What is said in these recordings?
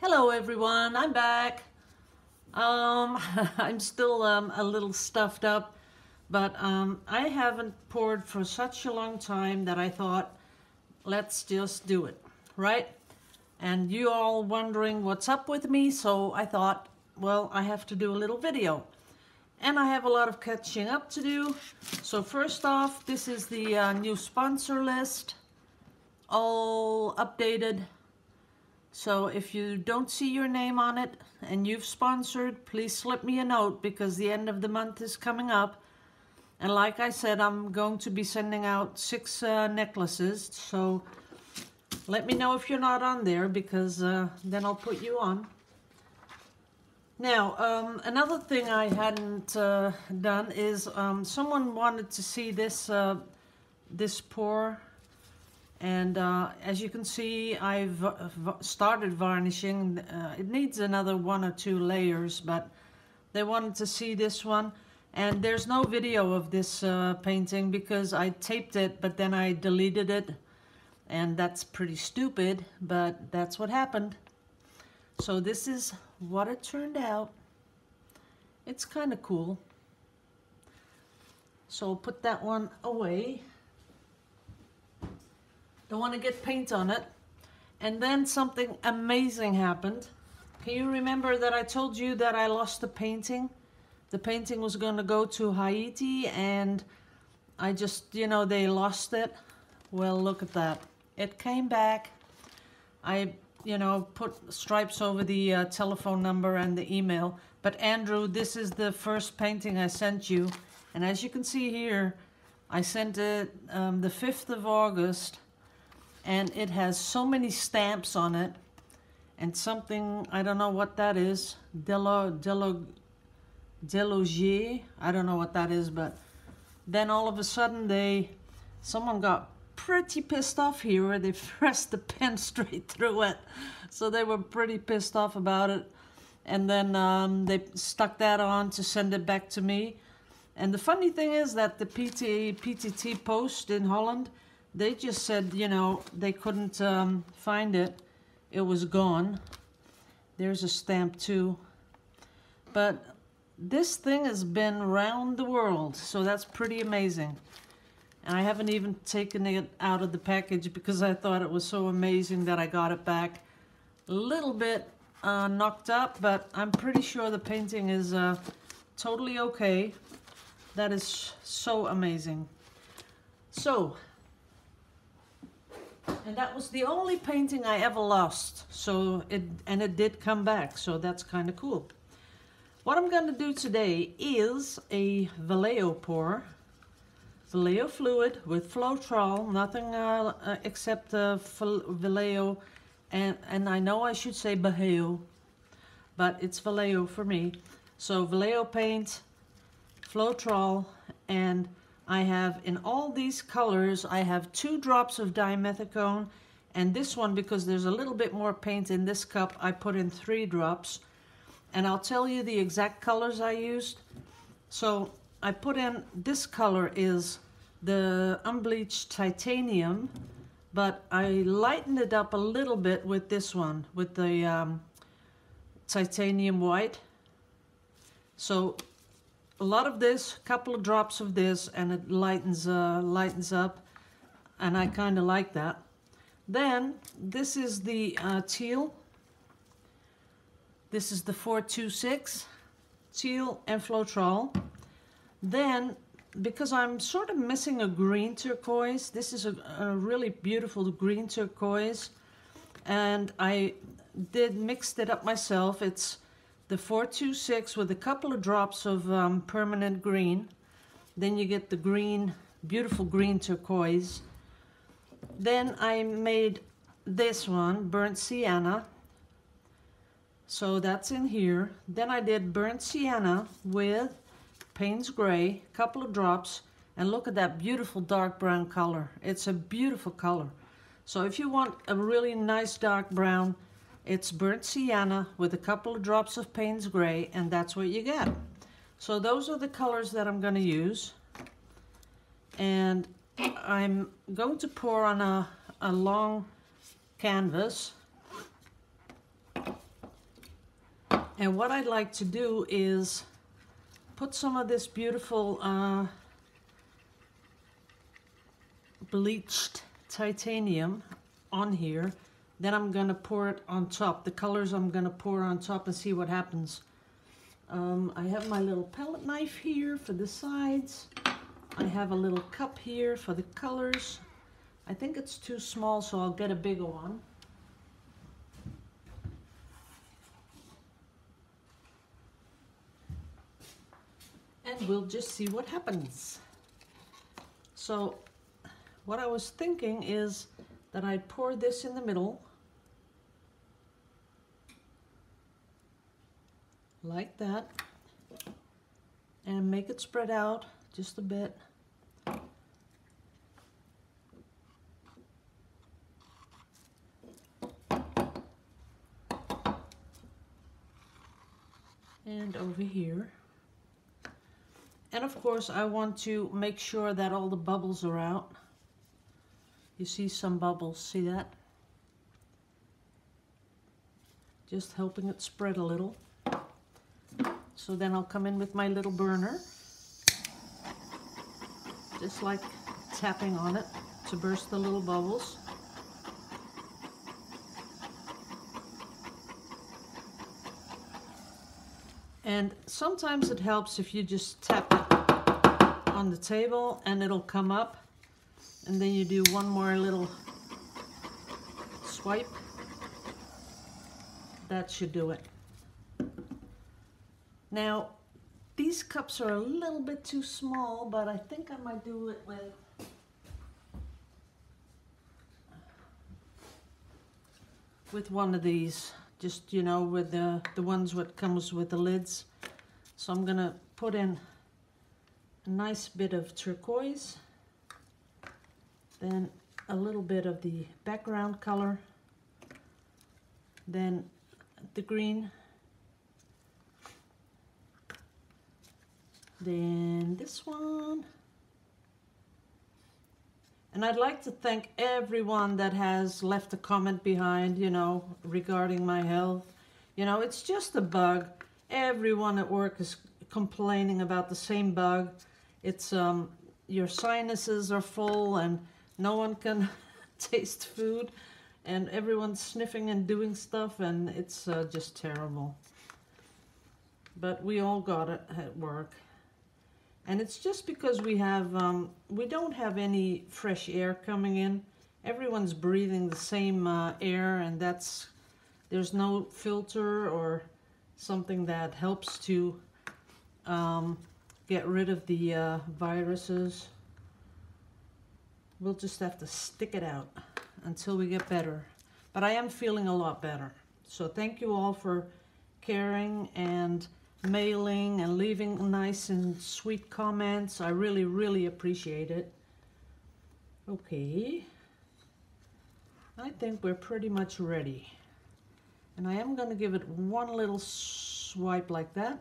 Hello everyone, I'm back. I'm still a little stuffed up, but I haven't poured for such a long time that I thought, let's just do it, right? And you all wondering what's up with me, so I thought, well, I have to do a little video. And I have a lot of catching up to do. So first off, this is the new sponsor list, all updated. So if you don't see your name on it and you've sponsored, please slip me a note because the end of the month is coming up. And like I said, I'm going to be sending out 6 necklaces. So let me know if you're not on there because then I'll put you on. Now, another thing I hadn't done is someone wanted to see this, this pour. And as you can see, I've started varnishing. It needs another 1 or 2 layers, but they wanted to see this one. And there's no video of this painting because I taped it, but then I deleted it. And that's pretty stupid, but that's what happened. So this is what it turned out. It's kind of cool. So I'll put that one away. Don't want to get paint on it. And then something amazing happened. Can you remember that I told you that I lost the painting? The painting was going to go to Haiti and I just, you know, they lost it. Well, look at that. It came back. I, you know, put stripes over the telephone number and the email. But Andrew, this is the first painting I sent you. And as you can see here, I sent it the 5th of August. And it has so many stamps on it, and something, I don't know what that is, Delogier, I don't know what that is, but then all of a sudden someone got pretty pissed off here where they pressed the pen straight through it. So they were pretty pissed off about it. And then they stuck that on to send it back to me. And the funny thing is that the PTT Post in Holland, they just said, you know, they couldn't find it. It was gone. There's a stamp too. But this thing has been around the world, so that's pretty amazing. And I haven't even taken it out of the package because I thought it was so amazing that I got it back. A little bit knocked up, but I'm pretty sure the painting is totally okay. That is so amazing. So, and that was the only painting I ever lost. So it did come back, so that's kind of cool. What I'm going to do today is a Vallejo pour. Vallejo fluid with Floetrol, nothing except Vallejo. And I know I should say Vallejo, but it's Vallejo for me. So Vallejo paint, Floetrol, and I have in all these colors, I have 2 drops of dimethicone, and this one, because there's a little bit more paint in this cup, I put in 3 drops. And I'll tell you the exact colors I used. So I put in, this color is the unbleached titanium, but I lightened it up a little bit with this one, with the titanium white. So a lot of this, couple of drops of this, and it lightens up, and I kind of like that. Then this is the teal. This is the 426 teal and Floetrol. Then, because I'm sort of missing a green turquoise, this is a really beautiful green turquoise, and I mixed it up myself. It's the 426 with a couple of drops of permanent green. Then you get the green, beautiful green turquoise. Then I made this one, burnt sienna. So that's in here. Then I did burnt sienna with Payne's Gray, a couple of drops. And look at that beautiful dark brown color. It's a beautiful color. So if you want a really nice dark brown, it's burnt sienna with a couple of drops of Payne's Gray, and that's what you get. So those are the colors that I'm going to use. And I'm going to pour on a long canvas. And what I'd like to do is put some of this beautiful bleached titanium on here. Then I'm gonna pour it on top. The colors I'm gonna pour on top and see what happens. I have my little palette knife here for the sides. I have a little cup here for the colors. I think it's too small, so I'll get a bigger one. And we'll just see what happens. So what I was thinking is that I'd pour this in the middle, like that, and make it spread out just a bit. And over here. And of course I want to make sure that all the bubbles are out. You see some bubbles, see that? Just helping it spread a little. So then I'll come in with my little burner, just like tapping on it to burst the little bubbles. And sometimes it helps if you just tap it on the table and it'll come up, and then you do one more little swipe. That should do it. Now, these cups are a little bit too small, but I think I might do it with one of these. Just, you know, with the ones that comes with the lids. So I'm gonna put in a nice bit of turquoise, then a little bit of the background color, then the green, then this one. And I'd like to thank everyone that has left a comment behind, you know, regarding my health. You know, it's just a bug. Everyone at work is complaining about the same bug. It's your sinuses are full and no one can taste food, and everyone's sniffing and doing stuff, and it's just terrible. But we all got it at work. And it's just because we have, we don't have any fresh air coming in. Everyone's breathing the same air, and there's no filter or something that helps to get rid of the viruses. We'll just have to stick it out until we get better. But I am feeling a lot better. So thank you all for caring and mailing and leaving nice and sweet comments. I really, really appreciate it. Okay, I think we're pretty much ready. And I am going to give it one little swipe like that.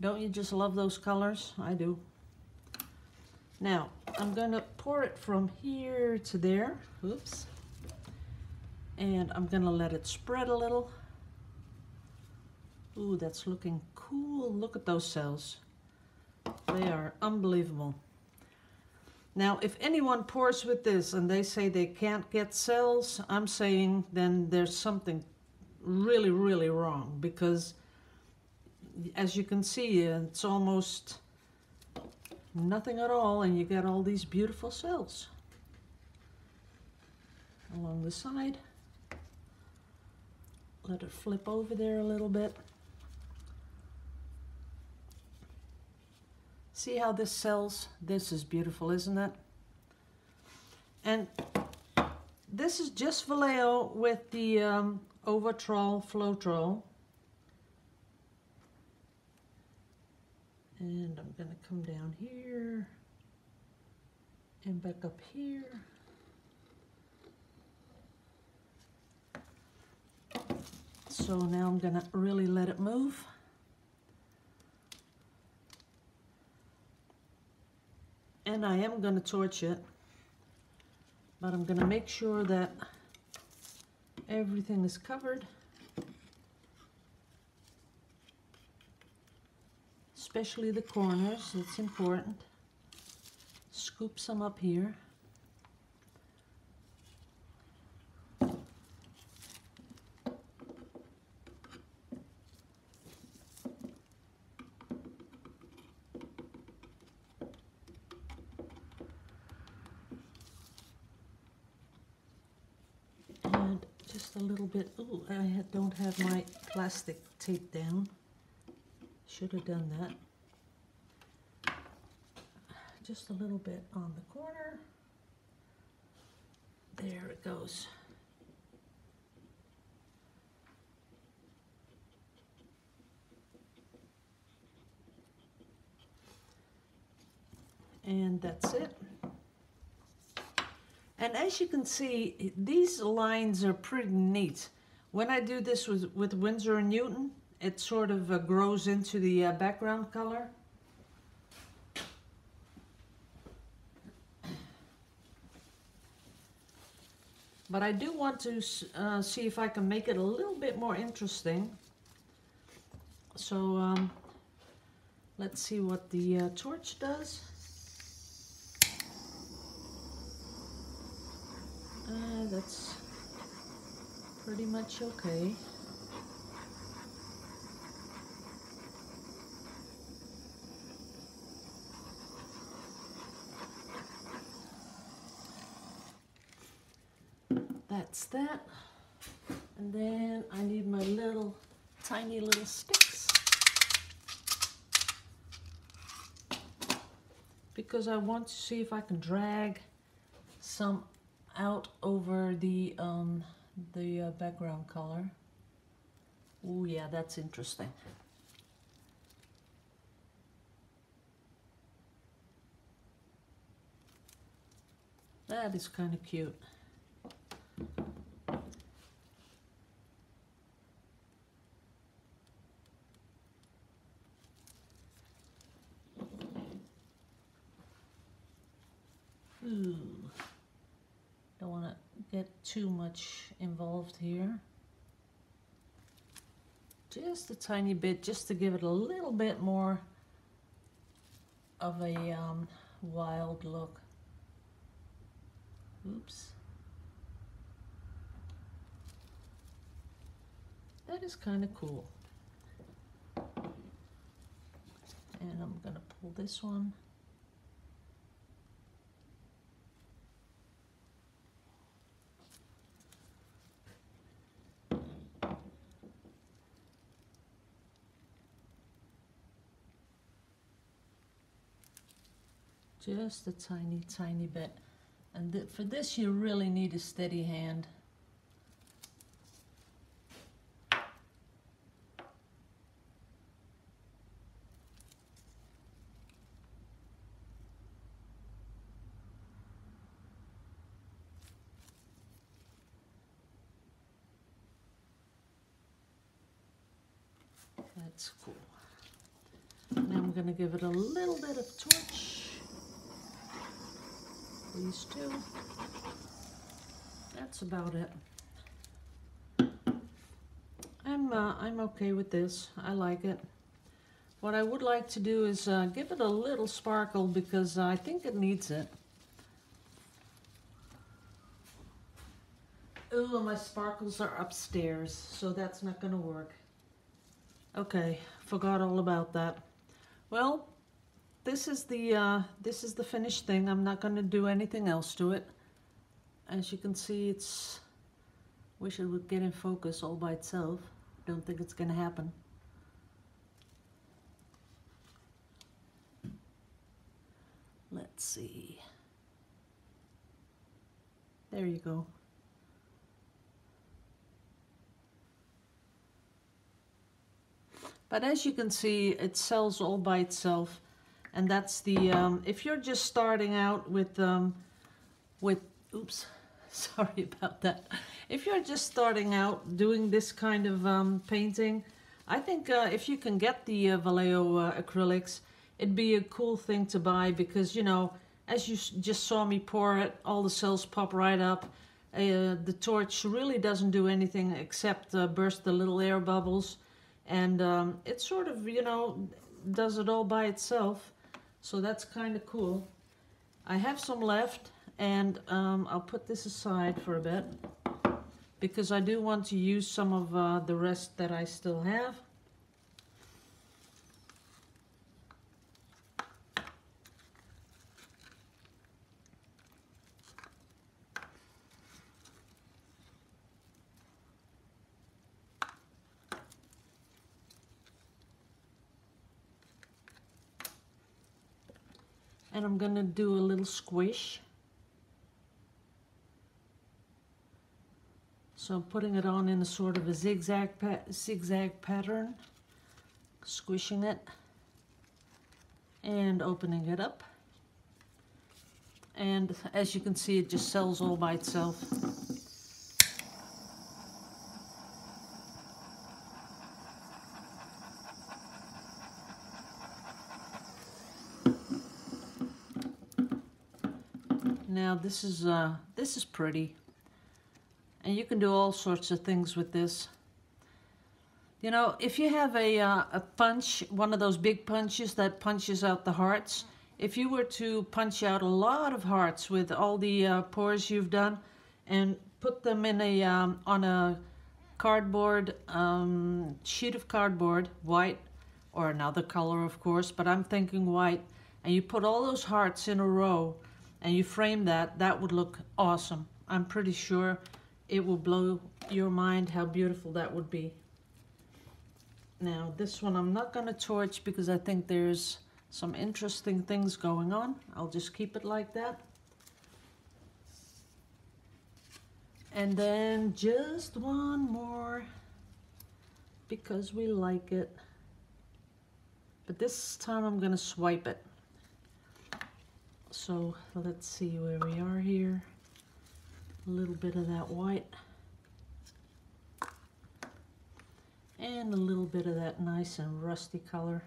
Don't you just love those colors? I do. Now, I'm going to pour it from here to there. Oops. And I'm going to let it spread a little. Ooh, that's looking cool. Look at those cells. They are unbelievable. Now, if anyone pours with this and they say they can't get cells, I'm saying then there's something really, really wrong, because as you can see, it's almost nothing at all, and you get all these beautiful cells along the side. Let it flip over there a little bit. See how this cells? This is beautiful, isn't it? And this is just Vallejo with the Vallejo Floetrol. And I'm going to come down here and back up here. So now I'm going to really let it move. And I am going to torch it, but I'm going to make sure that everything is covered. especially the corners. It's important. Scoop some up here. And just a little bit. Ooh, I don't have my plastic tape down. Should have done that. Just a little bit on the corner. There it goes. And that's it. And as you can see, these lines are pretty neat. When I do this with Winsor & Newton, it sort of grows into the background color. But I do want to see if I can make it a little bit more interesting. So let's see what the torch does. That's pretty much okay. That's that. And then I need my little tiny little sticks, because I want to see if I can drag some out over the background color. Oh yeah, that's interesting. That is kind of cute. Ooh. Don't want to get too much involved here. Just a tiny bit, just to give it a little bit more of a wild look. Oops. That is kind of cool. And I'm going to pull this one. Just a tiny, tiny bit. And for this you really need a steady hand. That's cool. Now I'm going to give it a little bit of torch. These two. That's about it. I'm okay with this. I like it. What I would like to do is give it a little sparkle, because I think it needs it. Oh, my sparkles are upstairs, so that's not going to work. Okay, forgot all about that. Well, this is the finished thing. I'm not going to do anything else to it. As you can see, wish it would get in focus all by itself. Don't think it's going to happen. Let's see. There you go. But as you can see, it sells all by itself. And that's the, if you're just starting out with oops, sorry about that. If you're just starting out doing this kind of painting, I think if you can get the Vallejo acrylics, it'd be a cool thing to buy, because, you know, as you just saw me pour it, all the cells pop right up. The torch really doesn't do anything except burst the little air bubbles. And it's sort of, you know, does it all by itself, so that's kind of cool. I have some left, and I'll put this aside for a bit because I do want to use some of the rest that I still have. And I'm going to do a little squish. So I'm putting it on in a sort of a zigzag pattern, squishing it and opening it up. And as you can see, it just sells all by itself. Now this is pretty, and you can do all sorts of things with this. You know, if you have a punch, one of those big punches that punches out the hearts, if you were to punch out a lot of hearts with all the pores you've done, and put them in a on a cardboard sheet of cardboard, white or another color, of course, but I'm thinking white, and you put all those hearts in a row, and you frame that, that would look awesome. I'm pretty sure it will blow your mind how beautiful that would be. Now this one I'm not going to torch because I think there's some interesting things going on. I'll just keep it like that. And then just one more because we like it. But this time I'm going to swipe it. So let's see where we are here. A little bit of that white. And a little bit of that nice and rusty color.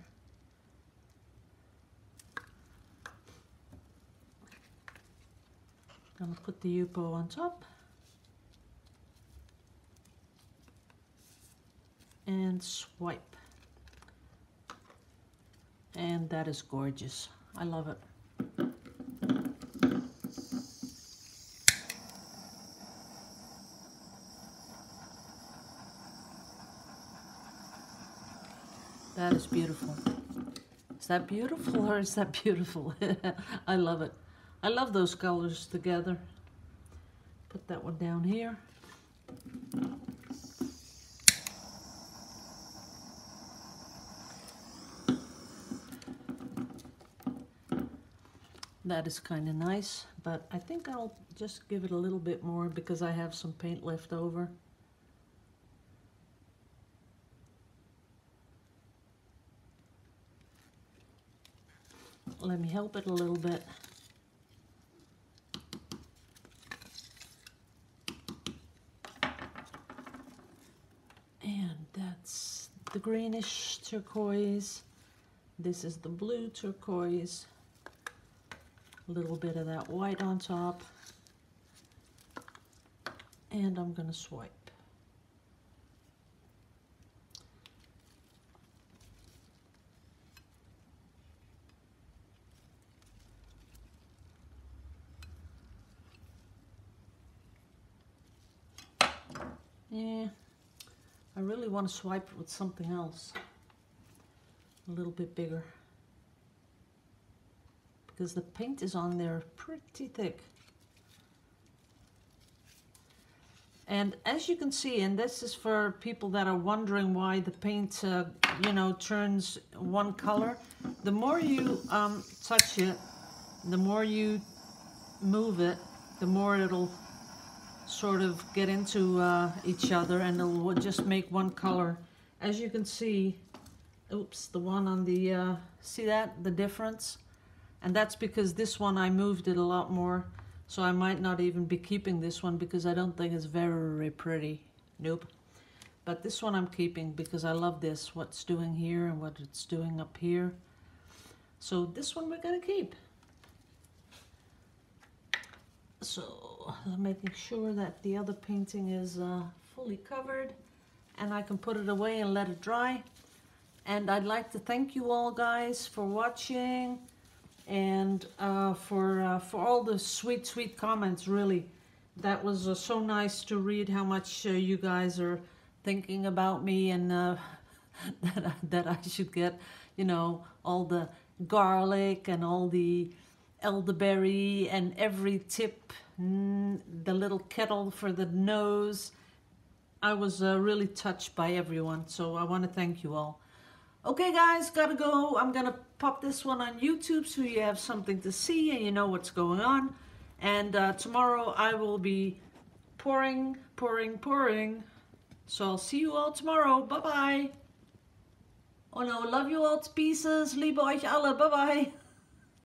I'm going to put the Yupo on top. And swipe. And that is gorgeous. I love it. That is beautiful. Is that beautiful or is that beautiful? I love it. I love those colors together. Put that one down here. That is kind of nice, but I think I'll just give it a little bit more because I have some paint left over. Let me help it a little bit. And that's the greenish turquoise. This is the blue turquoise. A little bit of that white on top. And I'm going to swipe. Yeah, I really want to swipe it with something else, a little bit bigger, because the paint is on there pretty thick. And as you can see, and this is for people that are wondering why the paint, you know, turns one color, the more you touch it, the more you move it, the more it'll sort of get into each other, and it'll just make one color. As you can see, oops, the one on the, see that, the difference? And that's because this one I moved it a lot more, so I might not even be keeping this one because I don't think it's very pretty. Nope. But this one I'm keeping because I love this, what it's doing here and what it's doing up here. So this one we're gonna keep. So making sure that the other painting is fully covered, and I can put it away and let it dry. And I'd like to thank you all guys for watching, and for all the sweet comments. Really, that was so nice to read how much you guys are thinking about me, and that I should get, you know, all the garlic and all the elderberry and every tip, the little kettle for the nose. I was really touched by everyone, so I want to thank you all. Okay guys, gotta go. I'm gonna pop this one on YouTube so you have something to see and you know what's going on. And tomorrow I will be pouring. So I'll see you all tomorrow. Bye bye. Oh no, love you all to pieces. Liebe euch alle. Bye bye.